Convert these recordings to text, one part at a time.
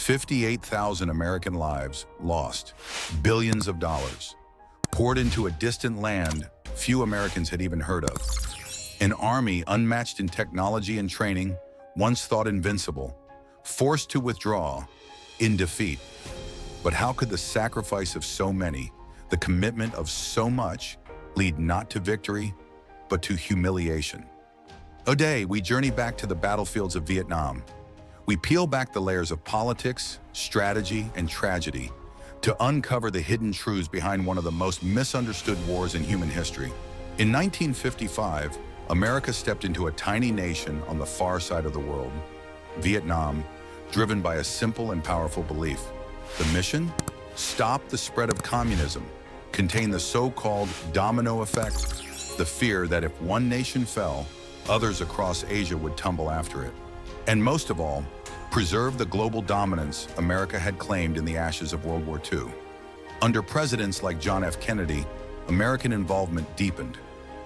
58,000 American lives lost, billions of dollars poured into a distant land few Americans had even heard of. An army unmatched in technology and training, once thought invincible, forced to withdraw in defeat. But how could the sacrifice of so many, the commitment of so much, lead not to victory, but to humiliation? Today, we journey back to the battlefields of Vietnam. We peel back the layers of politics, strategy, and tragedy to uncover the hidden truths behind one of the most misunderstood wars in human history. In 1955, America stepped into a tiny nation on the far side of the world, Vietnam, driven by a simple and powerful belief. The mission? Stop the spread of communism, contain the so-called domino effect, the fear that if one nation fell, others across Asia would tumble after it. And most of all, preserve the global dominance America had claimed in the ashes of World War II. Under presidents like John F. Kennedy, American involvement deepened.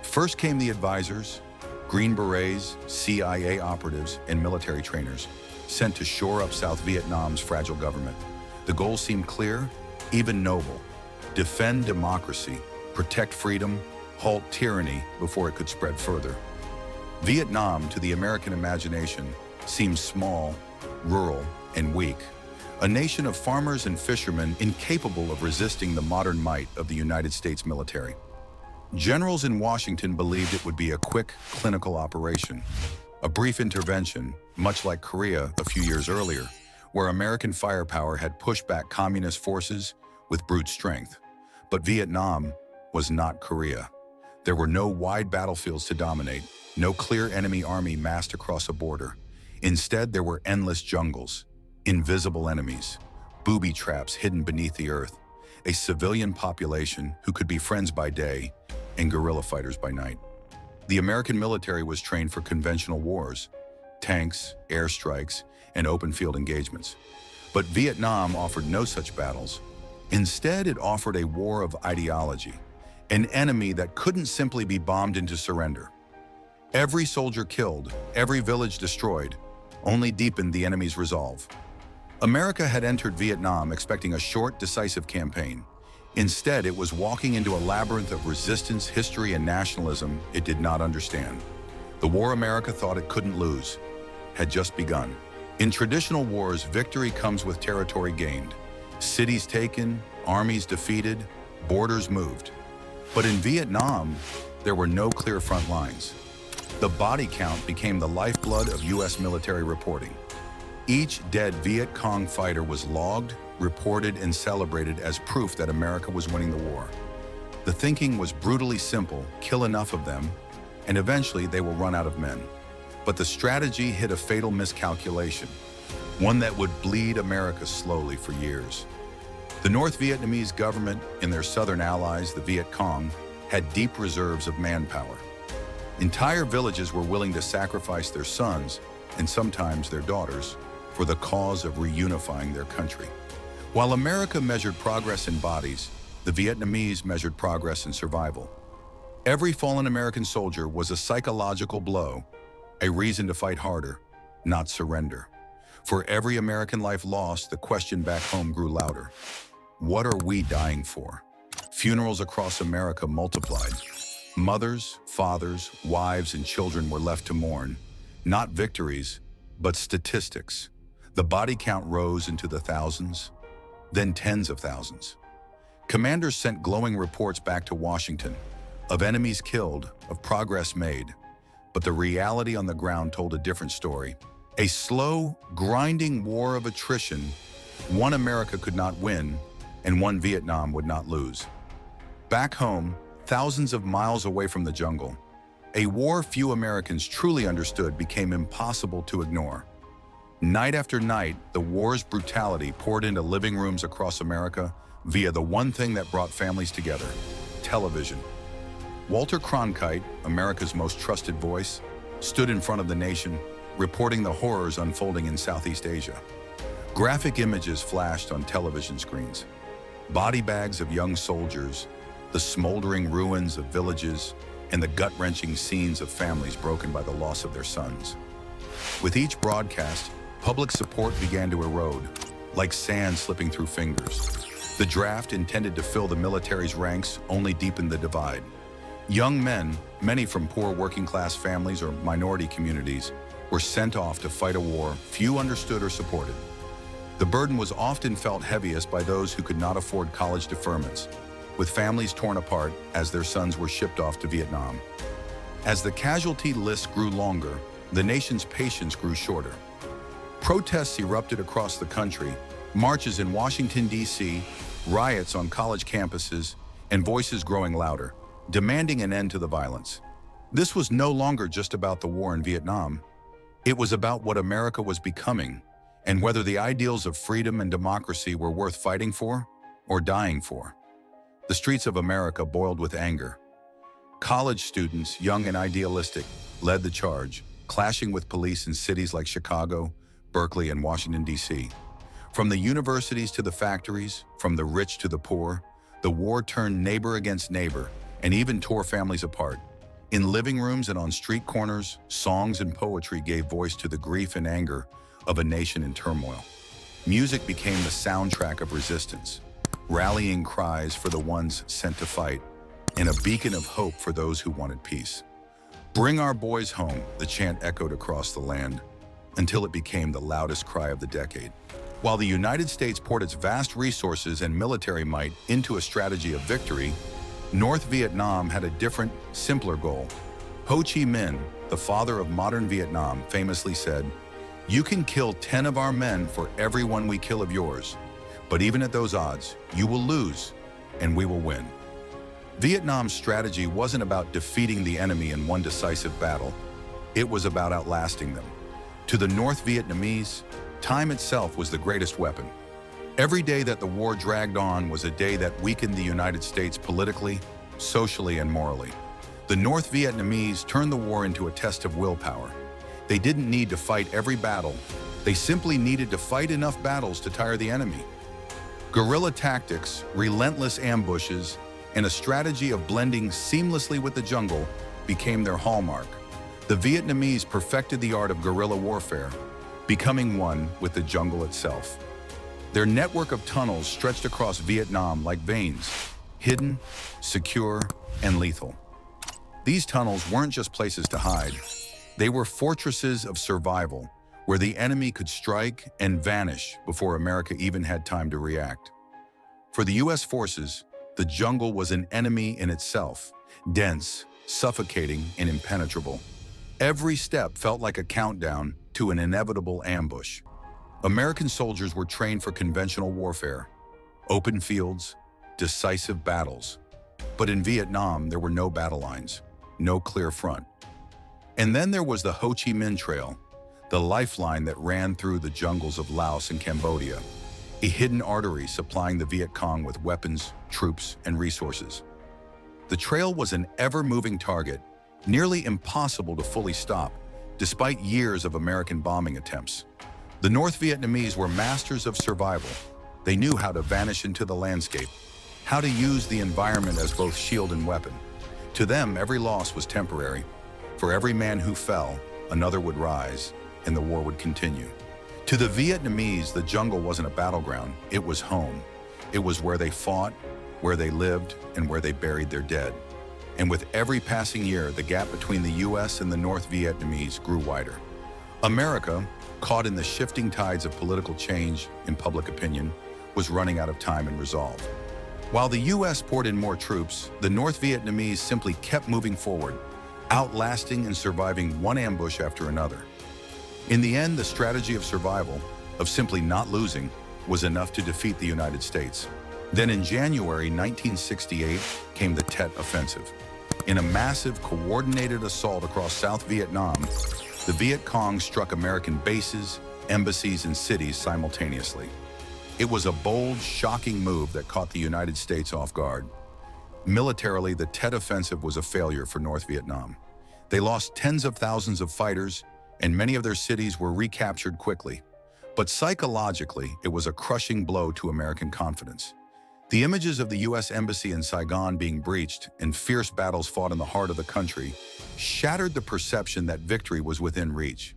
First came the advisors, Green Berets, CIA operatives, and military trainers, sent to shore up South Vietnam's fragile government. The goal seemed clear, even noble: defend democracy, protect freedom, halt tyranny before it could spread further. Vietnam, to the American imagination, seemed small, rural, and weak, a nation of farmers and fishermen incapable of resisting the modern might of the United States military. Generals in Washington believed it would be a quick, clinical operation, a brief intervention, much like Korea a few years earlier, where American firepower had pushed back communist forces with brute strength. But Vietnam was not Korea. There were no wide battlefields to dominate, no clear enemy army massed across a border. Instead, there were endless jungles, invisible enemies, booby traps hidden beneath the earth, a civilian population who could be friends by day and guerrilla fighters by night. The American military was trained for conventional wars, tanks, airstrikes, and open field engagements. But Vietnam offered no such battles. Instead, it offered a war of ideology, an enemy that couldn't simply be bombed into surrender. Every soldier killed, every village destroyed, only deepened the enemy's resolve. America had entered Vietnam expecting a short, decisive campaign. Instead, it was walking into a labyrinth of resistance, history, and nationalism it did not understand. The war America thought it couldn't lose had just begun. In traditional wars, victory comes with territory gained, cities taken, armies defeated, borders moved. But in Vietnam, there were no clear front lines. The body count became the lifeblood of U.S. military reporting. Each dead Viet Cong fighter was logged, reported, and celebrated as proof that America was winning the war. The thinking was brutally simple: kill enough of them, and eventually they will run out of men. But the strategy hit a fatal miscalculation, one that would bleed America slowly for years. The North Vietnamese government and their southern allies, the Viet Cong, had deep reserves of manpower. Entire villages were willing to sacrifice their sons, and sometimes their daughters, for the cause of reunifying their country. While America measured progress in bodies, the Vietnamese measured progress in survival. Every fallen American soldier was a psychological blow, a reason to fight harder, not surrender. For every American life lost, the question back home grew louder: what are we dying for? Funerals across America multiplied. Mothers, fathers, wives, and children were left to mourn, not victories, but statistics. The body count rose into the thousands, then tens of thousands. Commanders sent glowing reports back to Washington of enemies killed, of progress made. But the reality on the ground told a different story. A slow, grinding war of attrition, one America could not win, and one Vietnam would not lose. Back home, thousands of miles away from the jungle, a war few Americans truly understood became impossible to ignore. Night after night, the war's brutality poured into living rooms across America via the one thing that brought families together: television. Walter Cronkite, America's most trusted voice, stood in front of the nation, reporting the horrors unfolding in Southeast Asia. Graphic images flashed on television screens: body bags of young soldiers, the smoldering ruins of villages, and the gut-wrenching scenes of families broken by the loss of their sons. With each broadcast, public support began to erode. like sand slipping through fingers. The draft, intended to fill the military's ranks, only deepened the divide. Young men, many from poor working-class families or minority communities, were sent off to fight a war few understood or supported. The burden was often felt heaviest by those who could not afford college deferments, with families torn apart as their sons were shipped off to Vietnam. As the casualty list grew longer, the nation's patience grew shorter. Protests erupted across the country, marches in Washington, D.C., riots on college campuses, and voices growing louder, demanding an end to the violence. This was no longer just about the war in Vietnam. It was about what America was becoming and whether the ideals of freedom and democracy were worth fighting for or dying for. The streets of America boiled with anger. College students, young and idealistic, led the charge, clashing with police in cities like Chicago, Berkeley, and Washington, D.C. From the universities to the factories, from the rich to the poor, the war turned neighbor against neighbor and even tore families apart. In living rooms and on street corners, songs and poetry gave voice to the grief and anger of a nation in turmoil. Music became the soundtrack of resistance, rallying cries for the ones sent to fight, and a beacon of hope for those who wanted peace. "Bring our boys home," the chant echoed across the land, until it became the loudest cry of the decade. While the United States poured its vast resources and military might into a strategy of victory, North Vietnam had a different, simpler goal. Ho Chi Minh, the father of modern Vietnam, famously said, "You can kill 10 of our men for every one we kill of yours, but even at those odds, you will lose, and we will win." Vietnam's strategy wasn't about defeating the enemy in one decisive battle. It was about outlasting them. To the North Vietnamese, time itself was the greatest weapon. Every day that the war dragged on was a day that weakened the United States politically, socially, and morally. The North Vietnamese turned the war into a test of willpower. They didn't need to fight every battle. They simply needed to fight enough battles to tire the enemy. Guerrilla tactics, relentless ambushes, and a strategy of blending seamlessly with the jungle became their hallmark. The Vietnamese perfected the art of guerrilla warfare, becoming one with the jungle itself. Their network of tunnels stretched across Vietnam like veins, hidden, secure, and lethal. These tunnels weren't just places to hide. They were fortresses of survival, where the enemy could strike and vanish before America even had time to react. For the U.S. forces, the jungle was an enemy in itself, dense, suffocating, and impenetrable. Every step felt like a countdown to an inevitable ambush. American soldiers were trained for conventional warfare, open fields, decisive battles. But in Vietnam, there were no battle lines, no clear front. And then there was the Ho Chi Minh Trail, the lifeline that ran through the jungles of Laos and Cambodia, a hidden artery supplying the Viet Cong with weapons, troops, and resources. The trail was an ever-moving target, nearly impossible to fully stop, despite years of American bombing attempts. The North Vietnamese were masters of survival. They knew how to vanish into the landscape, how to use the environment as both shield and weapon. To them, every loss was temporary. For every man who fell, another would rise, and the war would continue. To the Vietnamese, the jungle wasn't a battleground, it was home. It was where they fought, where they lived, and where they buried their dead. And with every passing year, the gap between the U.S. and the North Vietnamese grew wider. America, caught in the shifting tides of political change and public opinion, was running out of time and resolve. While the U.S. poured in more troops, the North Vietnamese simply kept moving forward, outlasting and surviving one ambush after another. In the end, the strategy of survival, of simply not losing, was enough to defeat the United States. Then in January 1968 came the Tet Offensive. In a massive, coordinated assault across South Vietnam, the Viet Cong struck American bases, embassies, and cities simultaneously. It was a bold, shocking move that caught the United States off guard. Militarily, the Tet Offensive was a failure for North Vietnam. They lost tens of thousands of fighters, and many of their cities were recaptured quickly. But psychologically, it was a crushing blow to American confidence. The images of the U.S. Embassy in Saigon being breached and fierce battles fought in the heart of the country shattered the perception that victory was within reach.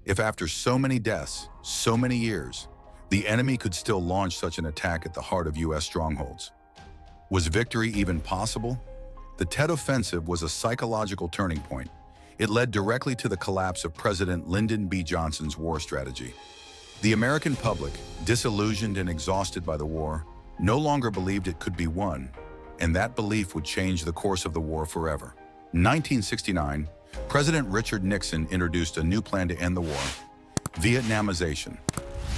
If after so many deaths, so many years, the enemy could still launch such an attack at the heart of U.S. strongholds. Was victory even possible? The Tet Offensive was a psychological turning point. It led directly to the collapse of President Lyndon B. Johnson's war strategy. The American public, disillusioned and exhausted by the war, no longer believed it could be won, and that belief would change the course of the war forever. In 1969, President Richard Nixon introduced a new plan to end the war: Vietnamization.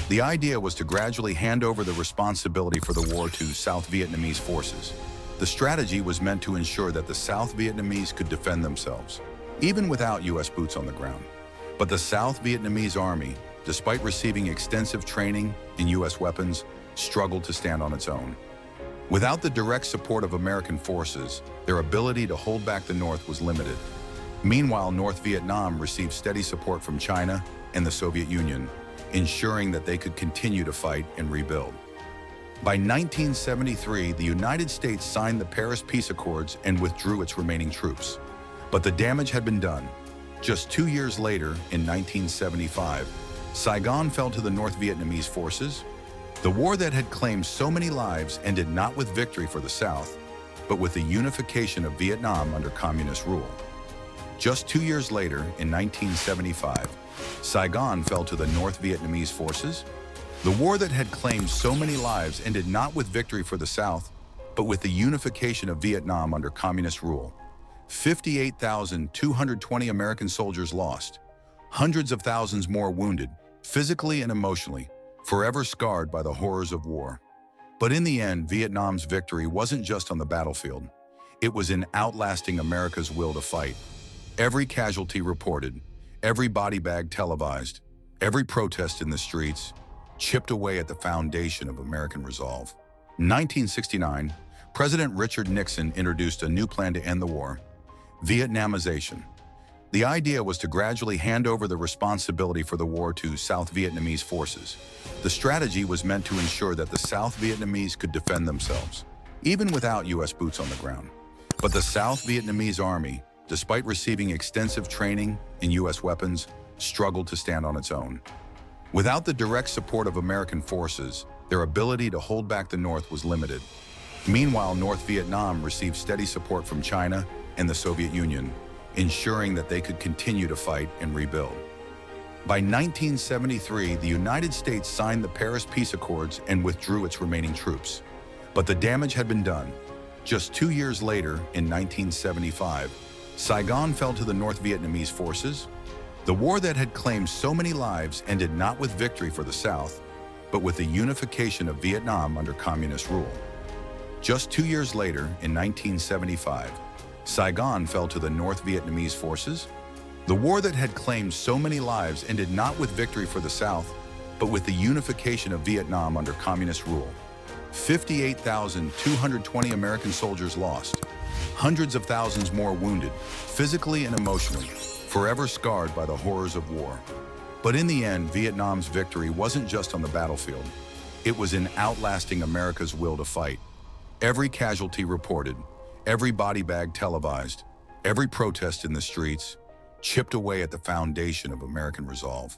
The idea was to gradually hand over the responsibility for the war to South Vietnamese forces. The strategy was meant to ensure that the South Vietnamese could defend themselves, even without U.S. boots on the ground. But the South Vietnamese army, despite receiving extensive training in U.S. weapons, struggled to stand on its own. Without the direct support of American forces, their ability to hold back the North was limited. Meanwhile, North Vietnam received steady support from China and the Soviet Union, ensuring that they could continue to fight and rebuild. By 1973, the United States signed the Paris Peace Accords and withdrew its remaining troops. But the damage had been done. Just 2 years later, in 1975, Saigon fell to the North Vietnamese forces. The war that had claimed so many lives ended not with victory for the South, but with the unification of Vietnam under communist rule. Just 2 years later, in 1975, Saigon fell to the North Vietnamese forces. The war that had claimed so many lives ended not with victory for the South, but with the unification of Vietnam under communist rule. 58,220 American soldiers lost, hundreds of thousands more wounded, physically and emotionally, forever scarred by the horrors of war. But in the end, Vietnam's victory wasn't just on the battlefield. It was in outlasting America's will to fight. Every casualty reported, every body bag televised, every protest in the streets, chipped away at the foundation of American resolve. In 1969, President Richard Nixon introduced a new plan to end the war: Vietnamization. The idea was to gradually hand over the responsibility for the war to South Vietnamese forces. The strategy was meant to ensure that the South Vietnamese could defend themselves, even without U.S. boots on the ground. But the South Vietnamese army, despite receiving extensive training in U.S. weapons, struggled to stand on its own. Without the direct support of American forces, their ability to hold back the North was limited. Meanwhile, North Vietnam received steady support from China and the Soviet Union, ensuring that they could continue to fight and rebuild. By 1973, the United States signed the Paris Peace Accords and withdrew its remaining troops. But the damage had been done. Just 2 years later, in 1975, Saigon fell to the North Vietnamese forces. The war that had claimed so many lives ended not with victory for the South, but with the unification of Vietnam under communist rule. Just 2 years later, in 1975, Saigon fell to the North Vietnamese forces. The war that had claimed so many lives ended not with victory for the South, but with the unification of Vietnam under communist rule. 58,220 American soldiers lost, hundreds of thousands more wounded, physically and emotionally, forever scarred by the horrors of war. But in the end, Vietnam's victory wasn't just on the battlefield. It was in outlasting America's will to fight. Every casualty reported, every body bag televised, every protest in the streets, chipped away at the foundation of American resolve.